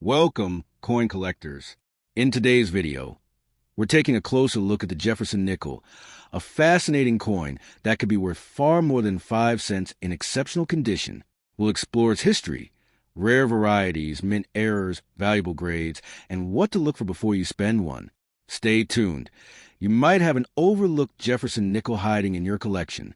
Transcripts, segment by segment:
Welcome, coin collectors. In today's video, we're taking a closer look at the Jefferson Nickel, a fascinating coin that could be worth far more than 5 cents in exceptional condition. We'll explore its history, rare varieties, mint errors, valuable grades, and what to look for before you spend one. Stay tuned. You might have an overlooked Jefferson Nickel hiding in your collection.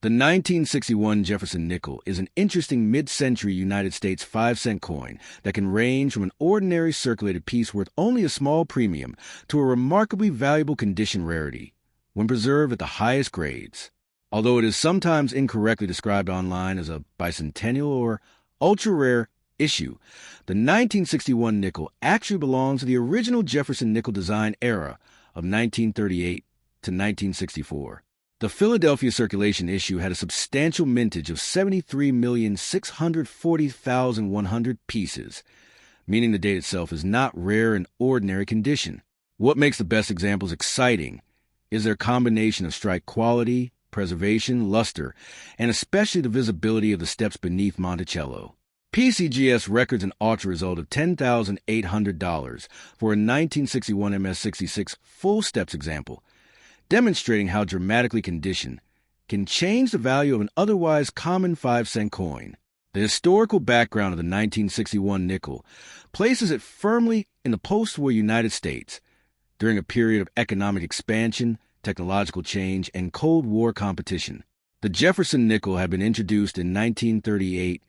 The 1961 Jefferson Nickel is an interesting mid-century United States 5-cent coin that can range from an ordinary circulated piece worth only a small premium to a remarkably valuable condition rarity when preserved at the highest grades. Although it is sometimes incorrectly described online as a bicentennial or ultra-rare issue, the 1961 nickel actually belongs to the original Jefferson Nickel design era of 1938 to 1964. The Philadelphia circulation issue had a substantial mintage of 73,640,100 pieces, meaning the date itself is not rare in ordinary condition. What makes the best examples exciting is their combination of strike quality, preservation, luster, and especially the visibility of the steps beneath Monticello. PCGS records an auction result of $10,800 for a 1961 MS66 full steps example, demonstrating how dramatically condition can change the value of an otherwise common 5-cent coin. The historical background of the 1961 nickel places it firmly in the post-war United States during a period of economic expansion, technological change, and Cold War competition. The Jefferson nickel had been introduced in 1938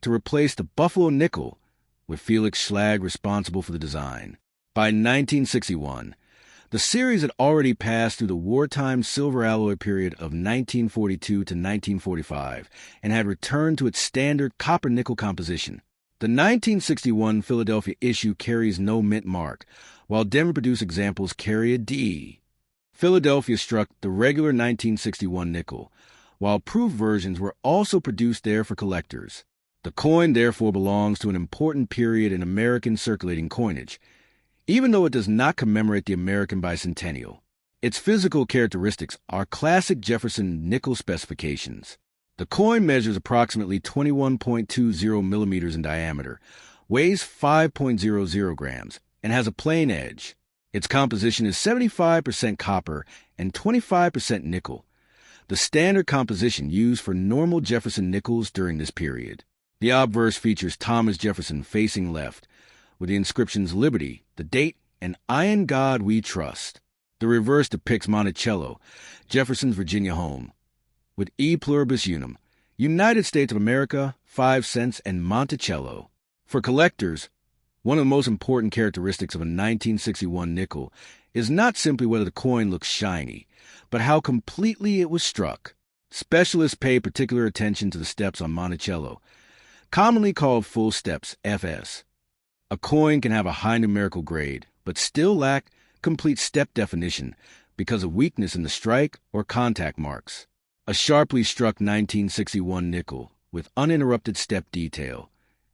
to replace the Buffalo nickel, with Felix Schlag responsible for the design. By 1961, the series had already passed through the wartime silver alloy period of 1942 to 1945 and had returned to its standard copper-nickel composition. The 1961 Philadelphia issue carries no mint mark, while Denver-produced examples carry a D. Philadelphia struck the regular 1961 nickel, while proof versions were also produced there for collectors. The coin therefore belongs to an important period in American circulating coinage, even though it does not commemorate the American bicentennial. Its physical characteristics are classic Jefferson nickel specifications. The coin measures approximately 21.20 millimeters in diameter, weighs 5.00 grams, and has a plain edge. Its composition is 75% copper and 25% nickel, the standard composition used for normal Jefferson nickels during this period. The obverse features Thomas Jefferson facing left, with the inscriptions Liberty, the date, and I in God We Trust. The reverse depicts Monticello, Jefferson's Virginia home, with E pluribus unum, United States of America, 5 cents, and Monticello. For collectors, one of the most important characteristics of a 1961 nickel is not simply whether the coin looks shiny, but how completely it was struck. Specialists pay particular attention to the steps on Monticello, commonly called full steps, FS. A coin can have a high numerical grade, but still lack complete step definition because of weakness in the strike or contact marks. A sharply struck 1961 nickel with uninterrupted step detail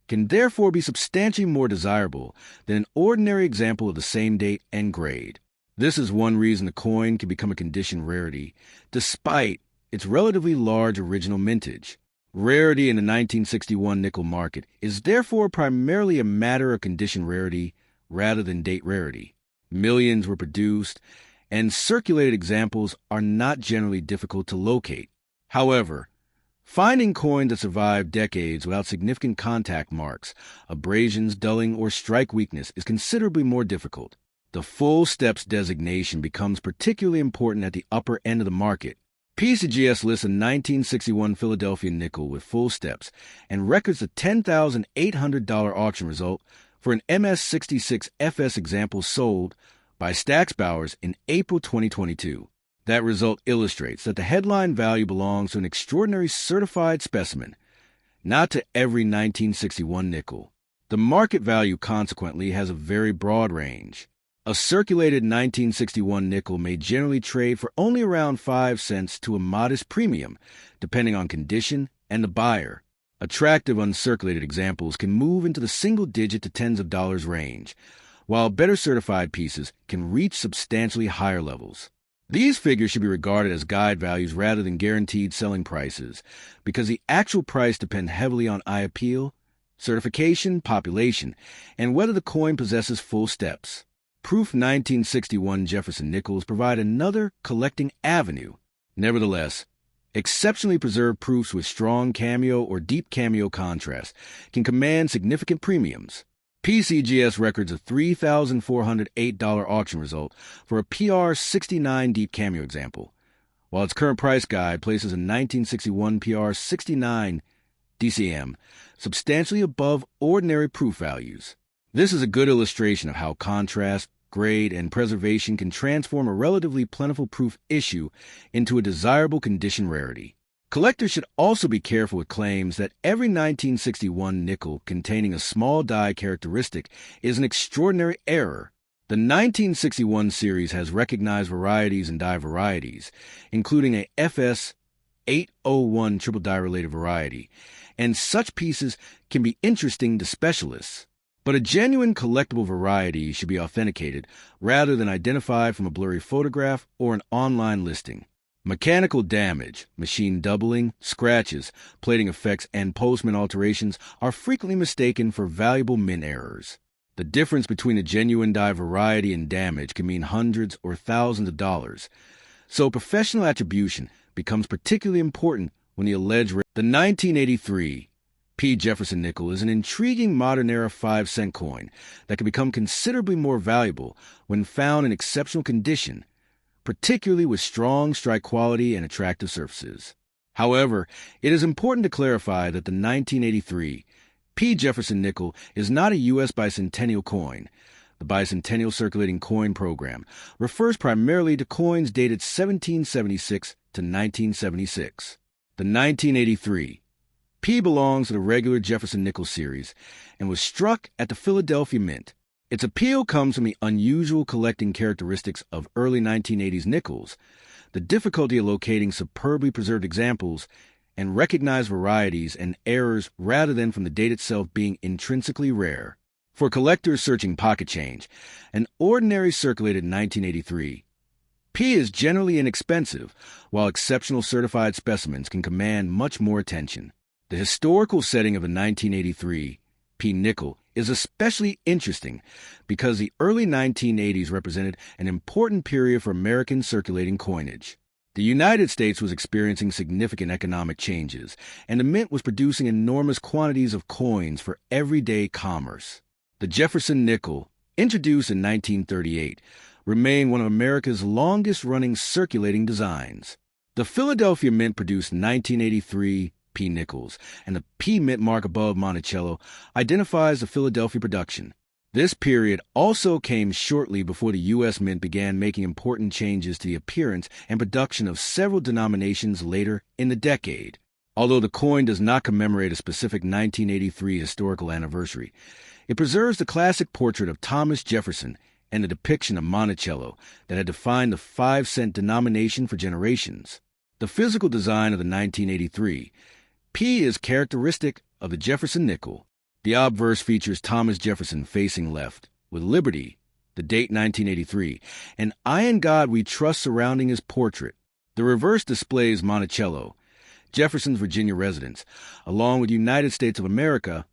can therefore be substantially more desirable than an ordinary example of the same date and grade. This is one reason the coin can become a condition rarity, despite its relatively large original mintage. Rarity in the 1961 nickel market is therefore primarily a matter of condition rarity rather than date rarity. Millions were produced, and circulated examples are not generally difficult to locate. However, finding coins that survive decades without significant contact marks, abrasions, dulling, or strike weakness is considerably more difficult. The full steps designation becomes particularly important at the upper end of the market. PCGS lists a 1961 Philadelphia nickel with full steps and records a $10,800 auction result for an MS66 FS example sold by Stax Bowers in April 2022. That result illustrates that the headline value belongs to an extraordinary certified specimen, not to every 1961 nickel. The market value, consequently, has a very broad range. A circulated 1961 nickel may generally trade for only around 5 cents to a modest premium, depending on condition and the buyer. Attractive uncirculated examples can move into the single-digit to tens of dollars range, while better certified pieces can reach substantially higher levels. These figures should be regarded as guide values rather than guaranteed selling prices, because the actual price depends heavily on eye appeal, certification, population, and whether the coin possesses full steps. Proof 1961 Jefferson Nickels provide another collecting avenue. Nevertheless, exceptionally preserved proofs with strong cameo or deep cameo contrast can command significant premiums. PCGS records a $3,408 auction result for a PR69 deep cameo example, while its current price guide places a 1961 PR69 DCM substantially above ordinary proof values. This is a good illustration of how contrast, grade, and preservation can transform a relatively plentiful proof issue into a desirable condition rarity. Collectors should also be careful with claims that every 1961 nickel containing a small die characteristic is an extraordinary error. The 1961 series has recognized varieties and die varieties, including a FS 801 triple die related variety, and such pieces can be interesting to specialists. But a genuine collectible variety should be authenticated rather than identified from a blurry photograph or an online listing. Mechanical damage, machine doubling, scratches, plating effects, and post-mint alterations are frequently mistaken for valuable mint errors. The difference between a genuine die variety and damage can mean hundreds or thousands of dollars, so professional attribution becomes particularly important when the alleged... The 1983 P. Jefferson Nickel is an intriguing modern-era 5-cent coin that can become considerably more valuable when found in exceptional condition, particularly with strong strike quality and attractive surfaces. However, it is important to clarify that the 1983 P. Jefferson Nickel is not a U.S. bicentennial coin. The Bicentennial Circulating Coin Program refers primarily to coins dated 1776 to 1976. The 1983 P belongs to the regular Jefferson Nickel series and was struck at the Philadelphia Mint. Its appeal comes from the unusual collecting characteristics of early 1980s nickels, the difficulty of locating superbly preserved examples, and recognized varieties and errors rather than from the date itself being intrinsically rare. For collectors searching pocket change, an ordinary circulated 1983 P is generally inexpensive, while exceptional certified specimens can command much more attention. The historical setting of a 1983 P nickel is especially interesting because the early 1980s represented an important period for American circulating coinage. The United States was experiencing significant economic changes, and the mint was producing enormous quantities of coins for everyday commerce. The Jefferson Nickel, introduced in 1938, remained one of America's longest-running circulating designs. The Philadelphia Mint produced 1983 P nickels, and the P mint mark above Monticello identifies the Philadelphia production. This period also came shortly before the U.S. Mint began making important changes to the appearance and production of several denominations later in the decade. Although the coin does not commemorate a specific 1983 historical anniversary, it preserves the classic portrait of Thomas Jefferson and the depiction of Monticello that had defined the 5-cent denomination for generations. The physical design of the 1983 P is characteristic of the Jefferson Nickel. The obverse features Thomas Jefferson facing left, with Liberty, the date 1983, and Iron God We Trust surrounding his portrait. The reverse displays Monticello, Jefferson's Virginia residence, along with United States of America,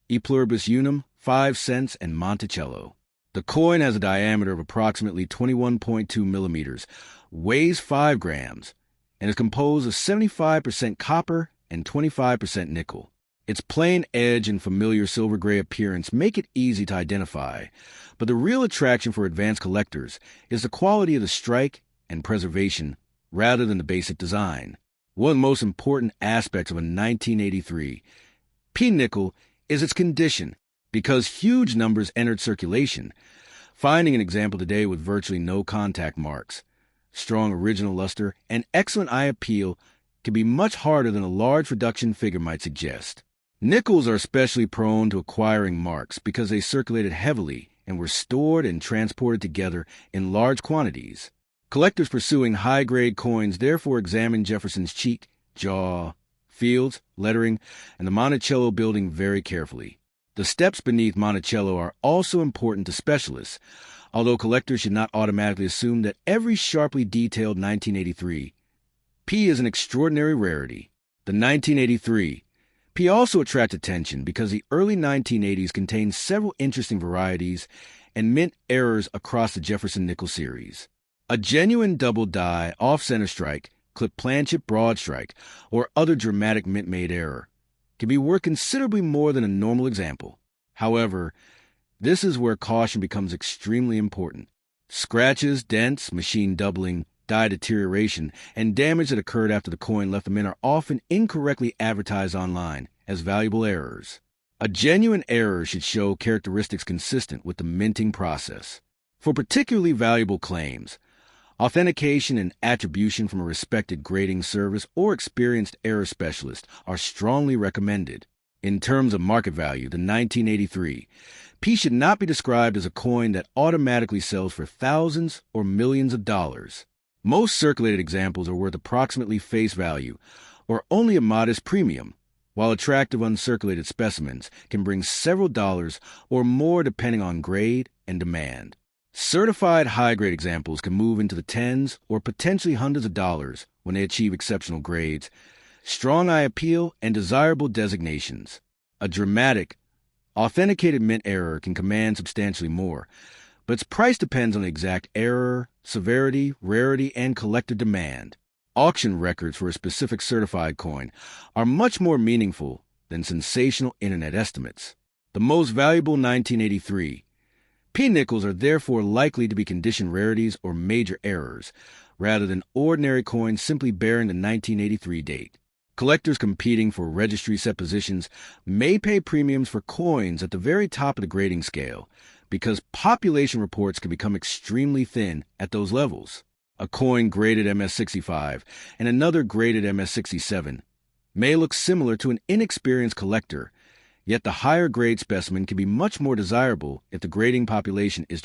E Pluribus Unum, 5 cents, and Monticello. The coin has a diameter of approximately 21.2 millimeters, weighs 5 grams, and is composed of 75% copper and 25% nickel. Its plain edge and familiar silver-gray appearance make it easy to identify, but the real attraction for advanced collectors is the quality of the strike and preservation rather than the basic design. One of the most important aspects of a 1983 P nickel is its condition. Because huge numbers entered circulation, finding an example today with virtually no contact marks, strong original luster, and excellent eye appeal can be much harder than a large reduction figure might suggest. Nickels are especially prone to acquiring marks because they circulated heavily and were stored and transported together in large quantities. Collectors pursuing high-grade coins therefore examine Jefferson's cheek, jaw, fields, lettering, and the Monticello building very carefully. The steps beneath Monticello are also important to specialists, although collectors should not automatically assume that every sharply detailed 1983 P is an extraordinary rarity. The 1983 P also attracted attention because the early 1980s contained several interesting varieties and mint errors across the Jefferson Nickel series. A genuine double die, off-center strike, clip planchet broad strike, or other dramatic mint-made error can be worth considerably more than a normal example. However, this is where caution becomes extremely important. Scratches, dents, machine doubling, die deterioration, and damage that occurred after the coin left the mint are often incorrectly advertised online as valuable errors. A genuine error should show characteristics consistent with the minting process. For particularly valuable claims, authentication and attribution from a respected grading service or experienced error specialist are strongly recommended. In terms of market value, the 1983 P should not be described as a coin that automatically sells for thousands or millions of dollars. Most circulated examples are worth approximately face value or only a modest premium, while attractive uncirculated specimens can bring several dollars or more depending on grade and demand. Certified high-grade examples can move into the tens or potentially hundreds of dollars when they achieve exceptional grades, strong eye appeal, and desirable designations. A dramatic, authenticated mint error can command substantially more, but its price depends on the exact error, severity, rarity, and collector demand. Auction records for a specific certified coin are much more meaningful than sensational internet estimates. The most valuable 1983 P nickels are therefore likely to be condition rarities or major errors, rather than ordinary coins simply bearing the 1983 date. Collectors competing for registry set positions may pay premiums for coins at the very top of the grading scale, because population reports can become extremely thin at those levels. A coin graded MS-65 and another graded MS-67 may look similar to an inexperienced collector, yet the higher grade specimen can be much more desirable if the grading population is